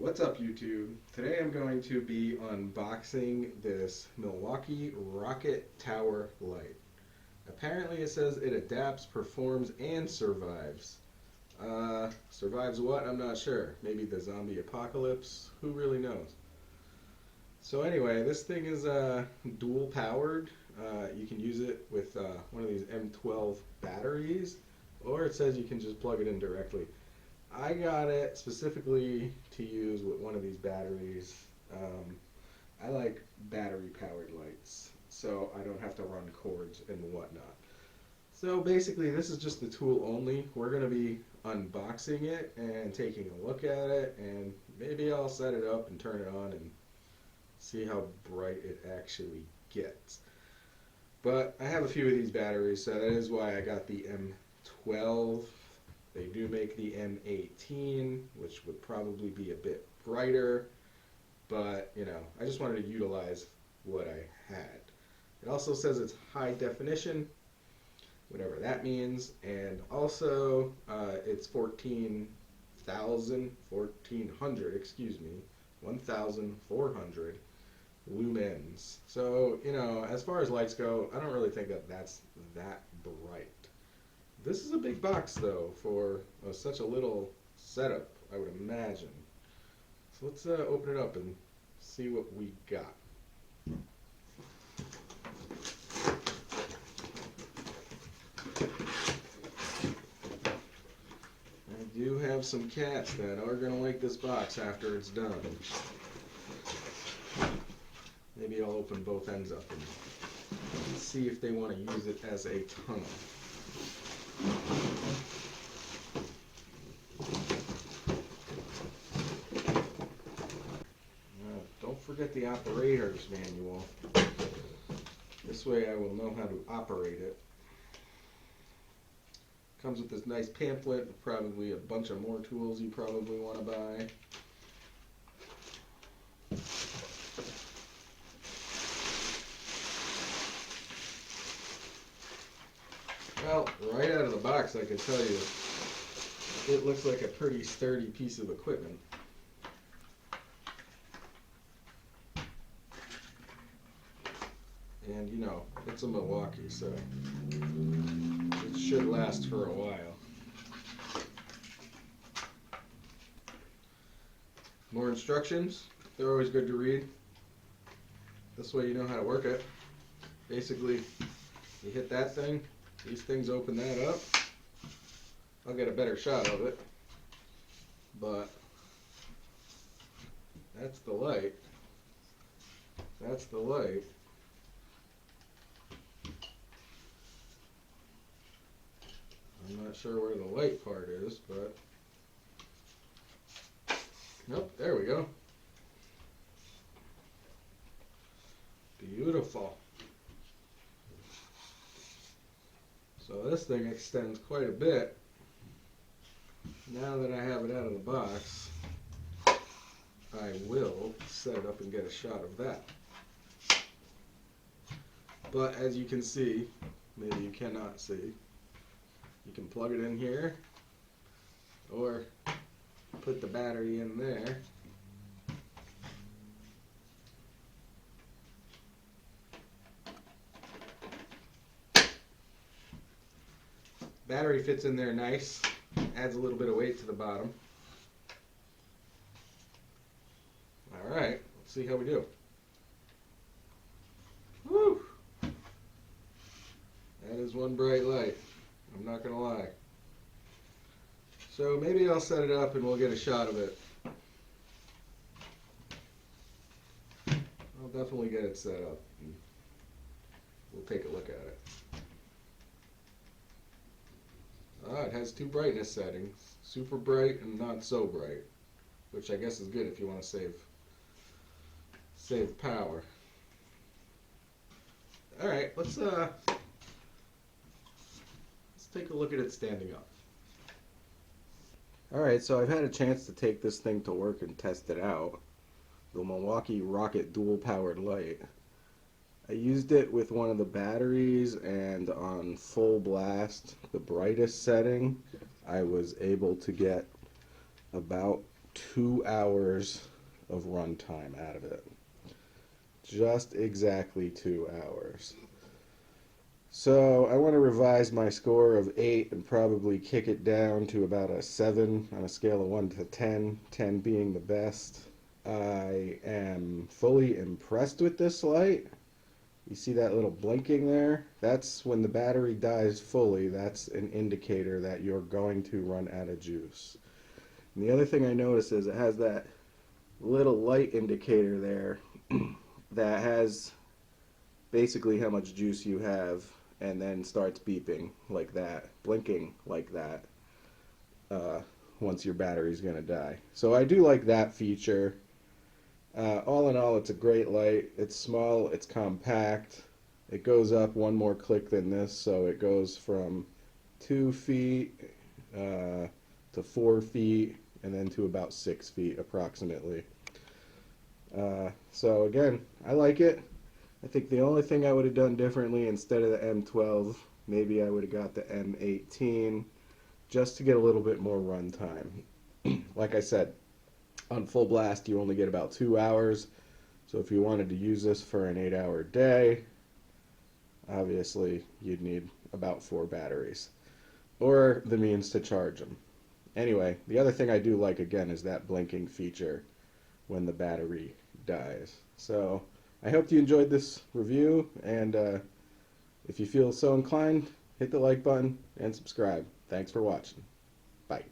What's up, YouTube? Today I'm going to be unboxing this Milwaukee Rocket Tower light. Apparently it says it adapts, performs, and survives. Survives what? I'm not sure. Maybe the zombie apocalypse? Who really knows? So anyway, this thing is dual powered. You can use it with one of these M12 batteries, or it says you can just plug it in directly. I got it specifically to use with one of these batteries. I like battery powered lights, so I don't have to run cords and whatnot. So basically this is just the tool only. We're going to be unboxing it and taking a look at it, and maybe I'll set it up and turn it on and see how bright it actually gets. But I have a few of these batteries, so that is why I got the M12. They do make the M18, which would probably be a bit brighter, but you know, I just wanted to utilize what I had. It also says it's high definition, whatever that means, and also it's 1400, excuse me, 1,400 lumens. So, you know, as far as lights go, I don't really think that that's that bright. This is a big box, though, for such a little setup, I would imagine. So let's open it up and see what we got. I do have some cats that are going to like this box after it's done. Maybe I'll open both ends up and see if they want to use it as a tunnel. Don't forget the operator's manual. This way I will know how to operate it. Comes with this nice pamphlet, probably a bunch of more tools you probably want to buy. Well, right out of the box I can tell you, it looks like a pretty sturdy piece of equipment. And you know, it's a Milwaukee, so it should last for a while. More instructions, they're always good to read. This way you know how to work it. Basically, you hit that thing, these things open that up. I'll get a better shot of it, but that's the light. That's the light. I'm not sure where the light part is, but nope, there we go. Beautiful. So this thing extends quite a bit. Now that I have it out of the box, I will set it up and get a shot of that. But as you can see, maybe you cannot see, you can plug it in here or put the battery in there. Battery fits in there nice, adds a little bit of weight to the bottom. Alright, let's see how we do. Woo! That is one bright light, I'm not gonna lie. So maybe I'll set it up and we'll get a shot of it. I'll definitely get it set up and we'll take a look at it. It has two brightness settings, super bright and not so bright, which I guess is good if you want to save power. Alright, let's take a look at it standing up. Alright, so I've had a chance to take this thing to work and test it out. The Milwaukee Rocket dual powered light. I used it with one of the batteries, and on full blast, the brightest setting, I was able to get about 2 hours of runtime out of it. Just exactly 2 hours. So I want to revise my score of 8 and probably kick it down to about a 7 on a scale of 1 to 10, 10 being the best. I am fully impressed with this light. You see that little blinking there? That's when the battery dies fully. That's an indicator that you're going to run out of juice. And the other thing I noticed is it has that little light indicator there that has basically how much juice you have, and then starts beeping like that, blinking like that, once your battery's going to die. So I do like that feature. All in all, it's a great light. It's small, it's compact. It goes up one more click than this, so it goes from 2 feet to 4 feet, and then to about 6 feet approximately. So again, I like it. I think the only thing I would have done differently, instead of the M12, maybe I would have got the M18 just to get a little bit more runtime. Like I said, on full blast you only get about 2 hours. So if you wanted to use this for an 8-hour day, obviously you'd need about 4 batteries or the means to charge them. Anyway, the other thing I do like again is that blinking feature when the battery dies. So I hope you enjoyed this review, and if you feel so inclined, hit the like button and subscribe. Thanks for watching. Bye.